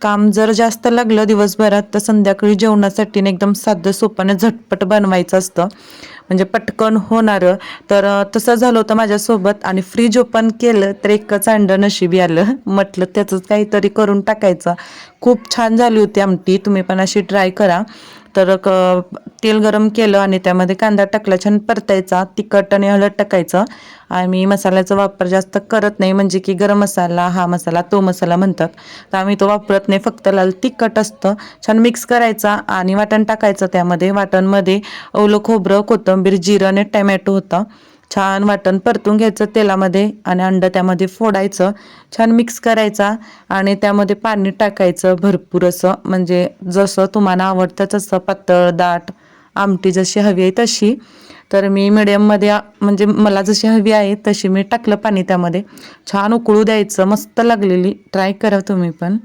काम जर जास्त लागलं दिवसभरात तर संध्याकाळी जेवणासाठी एकदम साधं सोपानं झटपट बनवायचं असतं, म्हणजे पटकन होणारं. तर तसं झालं होतं माझ्यासोबत आणि फ्रीज ओपन केलं तर एकच अंडं नशिबी आलं. म्हटलं त्याचंच काहीतरी करून टाकायचं. खूप छान झाली होती आमटी, तुम्ही पण अशी ट्राय करा. तर तेल गरम केलं आणि त्यामध्ये कांदा टाकला, छान परतायचा, तिखट आणि हळद टाकायचं. आम्ही मसाल्याचा वापर जास्त करत नाही, म्हणजे की गरम मसाला, हा मसाला, तो मसाला म्हणतात, तर आम्ही तो वापरत नाही, फक्त लाल तिखट असतं. छान मिक्स करायचा आणि वाटण टाकायचं. त्यामध्ये वाटणमध्ये ओलं खोबरं, कोथिंबीर, जिरं आणि टमॅटो होता. छान वाटण परतून घ्यायचं तेलामध्ये आणि अंडं त्यामध्ये फोडायचं, छान मिक्स करायचा आणि त्यामध्ये पाणी टाकायचं भरपूर असं, म्हणजे जसं तुम्हाला आवडतं तसं, पातळ दाट आमटी जशी हवी आहे तशी. तर मी मिडियममध्ये म्हणजे मला जशी हवी आहे तशी मी टाकलं पाणी त्यामध्ये. छान उकळू द्यायचं, मस्त लागलेली. ट्राय करा तुम्ही पण.